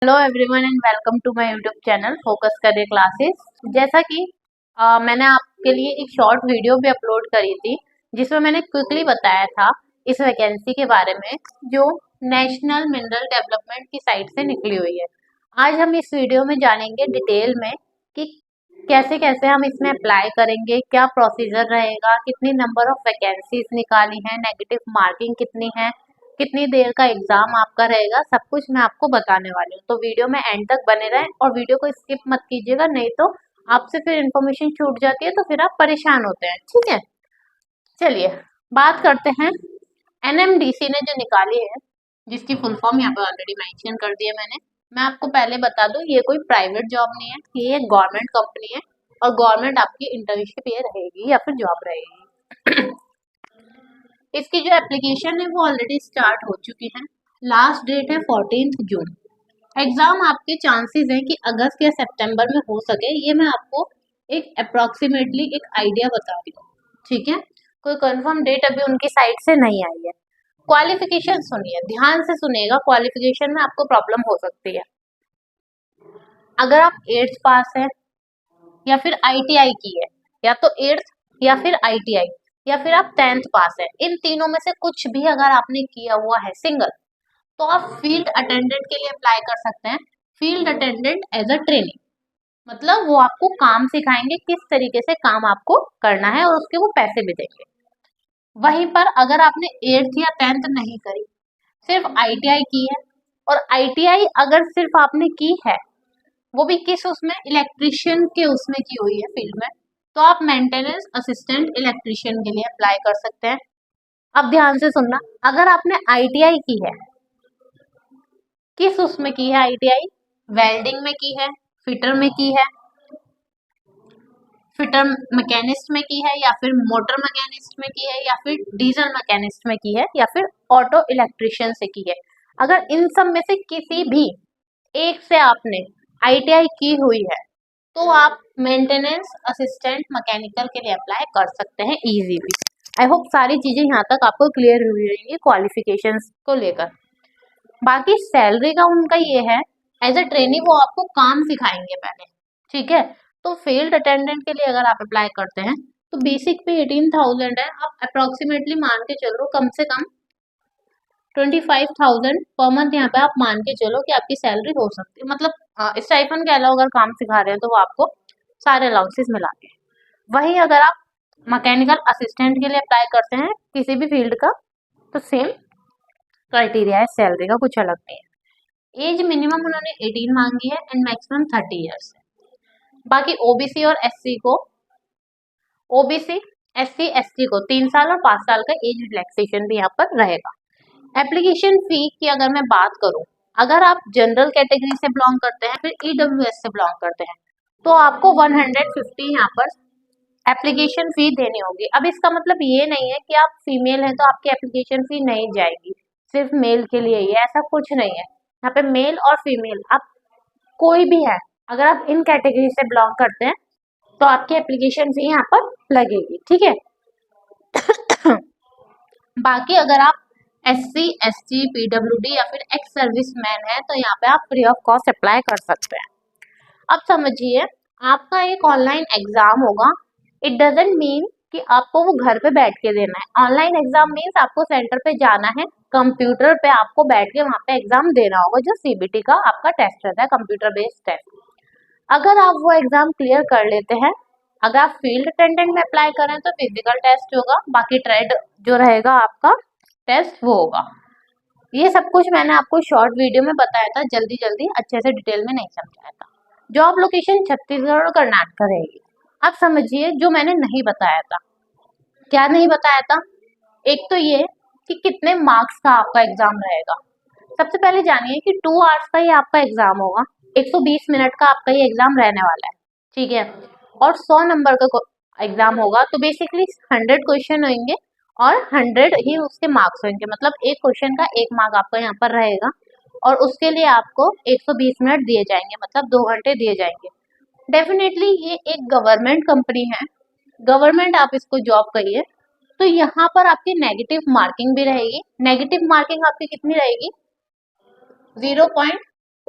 Hello everyone and welcome to my YouTube channel Focus Career Classes. जैसा कि मैंने आपके लिए एक शॉर्ट वीडियो भी अपलोड करी थी जिसमें मैंने क्विकली बताया था इस वैकेंसी के बारे में जो नेशनल मिनरल डेवलपमेंट की साइट से निकली हुई है। आज हम इस वीडियो में जानेंगे डिटेल में कि कैसे कैसे हम इसमें अप्लाई करेंगे, क्या प्रोसीजर रहेगा, कितनी नंबर ऑफ वैकेंसीज निकाली हैं, नेगेटिव मार्किंग कितनी है, कितनी देर का एग्जाम आपका रहेगा, सब कुछ मैं आपको बताने वाली हूँ। तो वीडियो में एंड तक बने रहें और वीडियो को स्किप मत कीजिएगा, नहीं तो आपसे फिर इन्फॉर्मेशन छूट जाती है तो फिर आप परेशान होते हैं। ठीक है, चलिए बात करते हैं। एनएमडीसी ने जो निकाली है, जिसकी फुल फॉर्म यहाँ पे ऑलरेडी मेंशन कर दी है मैंने। मैं आपको पहले बता दूं, ये कोई प्राइवेट जॉब नहीं है, ये एक गवर्नमेंट कंपनी है और गवर्नमेंट आपकी इंटर्नशिप ये रहेगी या फिर जॉब रहेगी। इसकी जो एप्लीकेशन है वो ऑलरेडी स्टार्ट हो चुकी है। लास्ट डेट है 14 जून। एग्जाम आपके चांसेस हैं कि अगस्त या सितंबर में हो सके, ये मैं आपको एक अप्रोक्सीमेटली एक आइडिया बता रही हूँ। ठीक है, कोई कंफर्म डेट अभी उनकी साइड से नहीं आई है। क्वालिफिकेशन सुनिए, ध्यान से सुनिएगा, क्वालिफिकेशन में आपको प्रॉब्लम हो सकती है। अगर आप 8th पास है या फिर आईटीआई की है, या तो 8th या फिर आईटीआई, या फिर आप 10th पास है, इन तीनों में से कुछ भी अगर आपने किया हुआ है सिंगल, तो आप फील्ड अटेंडेंट के लिए अप्लाई कर सकते हैं। Field attendant as a training, मतलब वो आपको काम सिखाएंगे, किस तरीके से काम आपको करना है और उसके वो पैसे भी देंगे। वहीं पर अगर आपने 8th या 10th नहीं करी, सिर्फ आईटीआई की है, और आईटीआई अगर सिर्फ आपने की है, वो भी किस उसमें, इलेक्ट्रिशियन के उसमें की हुई है फील्ड में, तो आप मेंटेनेंस असिस्टेंट इलेक्ट्रिशियन के लिए अप्लाई कर सकते हैं। अब ध्यान से सुनना, अगर आपने आईटीआई की है, किस उसमें की है आईटीआई, वेल्डिंग में की है, फिटर में की है, फिटर मैकेनिस्ट में की है, या फिर मोटर मैकेनिस्ट में की है, या फिर डीजल मैकेनिस्ट में की है, या फिर ऑटो इलेक्ट्रिशियन से की है, अगर इन सब में से किसी भी एक से आपने आईटीआई की हुई है, तो आप मेंटेनेंस असिस्टेंट मैकेनिकल के लिए अप्लाई कर सकते हैं इजीली। आई होप सारी चीजें यहाँ तक आपको क्लियर हुई रहेंगी क्वालिफिकेशंस को लेकर। बाकी सैलरी का उनका ये है, एज अ ट्रेनिंग वो आपको काम सिखाएंगे पहले। ठीक है, तो फील्ड अटेंडेंट के लिए अगर आप अप्लाई करते हैं तो बेसिक पे 18,000 है। आप अप्रोक्सीमेटली मान के चलो कम से कम 25,000 पर मंथ यहाँ पे आप मान के चलो कि आपकी सैलरी हो सकती है। मतलब स्टाइफन के अलावा अगर काम सिखा रहे हैं तो वो आपको सारे अलाउंसेस मिला के। वहीं अगर आप मैकेनिकल असिस्टेंट के लिए अप्लाई करते हैं किसी भी फील्ड का, तो सेम क्राइटेरिया है, सैलरी का कुछ अलग नहीं है। एज मिनिमम उन्होंने 18 मांगी है एंड मैक्सिमम 30 ईयर्स है। बाकी ओबीसी और एससी को, ओबीसी एससी एसटी को 3 साल और 5 साल का एज रिलैक्सेशन भी यहाँ पर रहेगा। एप्लीकेशन फी की अगर मैं बात करूं, अगर आप जनरल कैटेगरी से बिलोंग करते हैं, फिर ईडब्ल्यूएस से बिलोंग करते हैं, तो आपको 150 यहाँ पर एप्लीकेशन फी देनी होगी। अब इसका मतलब ये नहीं है कि आप फीमेल हैं तो आपकी एप्लीकेशन फी नहीं जाएगी, सिर्फ मेल के लिए ही, ऐसा कुछ नहीं है। यहाँ पे मेल और फीमेल आप कोई भी है, अगर आप इन कैटेगरी से बिलोंग करते हैं तो आपकी एप्लीकेशन फी यहाँ पर लगेगी। ठीक है, बाकी अगर आप एससी एसटी पीडब्ल्यूडी या फिर एक्स सर्विस मैन है तो यहाँ पे आप फ्री ऑफ कॉस्ट अप्लाई कर सकते हैं। अब समझिए, आपका एक ऑनलाइन एग्जाम होगा। इट डजेंट मीन कि आपको वो घर पे बैठ के देना है। ऑनलाइन एग्जाम मीन्स आपको सेंटर पे जाना है, कंप्यूटर पे आपको बैठ के वहाँ पे एग्जाम देना होगा, जो सीबीटी का आपका टेस्ट रहता है, कंप्यूटर बेस्ड टेस्ट। अगर आप वो एग्जाम क्लियर कर लेते हैं, अगर आप फील्ड अटेंडेंट में अप्लाई करें तो फिजिकल टेस्ट होगा, बाकी ट्रेड जो रहेगा आपका टेस्ट वो होगा। ये सब कुछ मैंने आपको शॉर्ट वीडियो में बताया था, जल्दी जल्दी अच्छे से डिटेल में नहीं समझाया था। जॉब लोकेशन छत्तीसगढ़ और कर्नाटक रहेगी। अब समझिए जो मैंने नहीं बताया था, क्या नहीं बताया था। एक तो ये कि कितने मार्क्स का आपका एग्जाम रहेगा। सबसे पहले जानिए कि 2 आवर्स का ये आपका एग्जाम होगा, 120 मिनट का आपका ये एग्जाम रहने वाला है। ठीक है, और 100 नंबर का एग्जाम होगा, तो बेसिकली 100 क्वेश्चन होंगे और 100 ही उसके मार्क्स होंगे। मतलब एक क्वेश्चन का 1 मार्क आपका यहाँ पर रहेगा और उसके लिए आपको 120 मिनट दिए जाएंगे, मतलब 2 घंटे दिए जाएंगे। डेफिनेटली ये एक गवर्नमेंट कंपनी है, गवर्नमेंट आप इसको जॉब करिए, तो यहाँ पर आपकी नेगेटिव मार्किंग भी रहेगी। नेगेटिव मार्किंग आपकी कितनी रहेगी, 0.5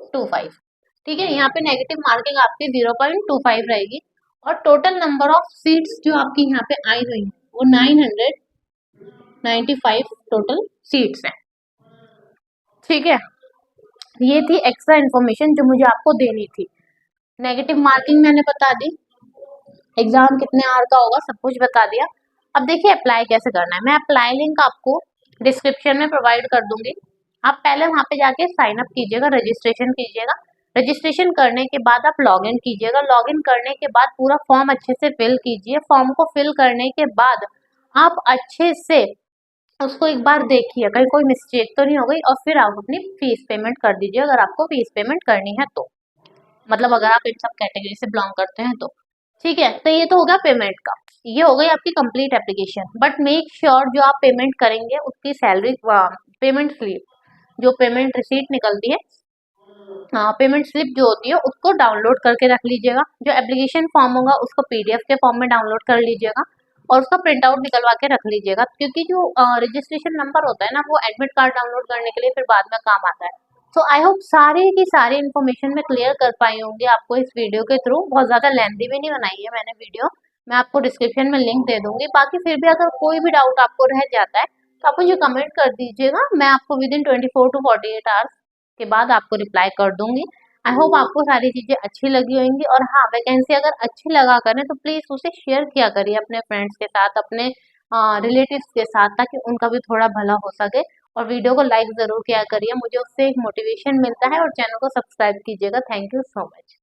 0.25। ठीक है, यहाँ पे नेगेटिव मार्किंग आपकी 0.25 रहेगी। और टोटल नंबर ऑफ सीट्स जो आपकी यहाँ पे आई हुई है वो 995 टोटल सीट्स हैं। ठीक है, ये थी एक्स्ट्रा इन्फॉर्मेशन जो मुझे आपको देनी थी। नेगेटिव मार्किंग मैंने बता दी, एग्जाम कितने आवर का होगा सब कुछ बता दिया। अब देखिए अप्लाई कैसे करना है। मैं अप्लाई लिंक आपको डिस्क्रिप्शन में प्रोवाइड कर दूंगी। आप पहले वहां पे जाके साइन अप कीजिएगा, रजिस्ट्रेशन कीजिएगा। रजिस्ट्रेशन करने के बाद आप लॉगिन कीजिएगा। लॉगिन करने के बाद पूरा फॉर्म अच्छे से फिल कीजिए। फॉर्म को फिल करने के बाद आप अच्छे से उसको एक बार देखिए कहीं कोई मिस्टेक तो नहीं हो गई, और फिर आप अपनी फीस पेमेंट कर दीजिए अगर आपको फीस पेमेंट करनी है तो, मतलब अगर आप इन सब कैटेगरी से बिलोंग करते हैं तो। ठीक है, तो ये तो होगा पेमेंट का। ये हो गई आपकी complete application. But make sure जो आप पेमेंट करेंगे उसकी सैलरी पेमेंट स्लिप जो पेमेंट रिसीट निकलती है, पेमेंट स्लिप जो होती है उसको डाउनलोड करके रख लीजिएगा। जो एप्लीकेशन फॉर्म होगा उसको पीडीएफ के फॉर्म में डाउनलोड कर लीजिएगा और उसका प्रिंट आउट निकलवा के रख लीजिएगा, क्योंकि जो रजिस्ट्रेशन नंबर होता है ना वो एडमिट कार्ड डाउनलोड करने के लिए फिर बाद में काम आता है। तो आई होप सारी की सारी इन्फॉर्मेशन मैं क्लियर कर पाई होंगी आपको इस वीडियो के थ्रू। बहुत ज़्यादा लेंथी भी नहीं बनाई है मैंने वीडियो। मैं आपको डिस्क्रिप्शन में लिंक दे दूंगी। बाकी फिर भी अगर कोई भी डाउट आपको रह जाता है तो आप मुझे कमेंट कर दीजिएगा। मैं आपको विद इन 24 to 48 आवर्स के बाद आपको रिप्लाई कर दूंगी। आई होप आपको सारी चीजें अच्छी लगी होंगी। और हाँ, वैकेंसी अगर अच्छी लगा करें तो प्लीज उसे शेयर किया करिए अपने फ्रेंड्स के साथ, अपने रिलेटिव्स के साथ, ताकि उनका भी थोड़ा भला हो सके। और वीडियो को लाइक जरूर किया करिए, मुझे उससे एक मोटिवेशन मिलता है। और चैनल को सब्सक्राइब कीजिएगा। Thank you so much.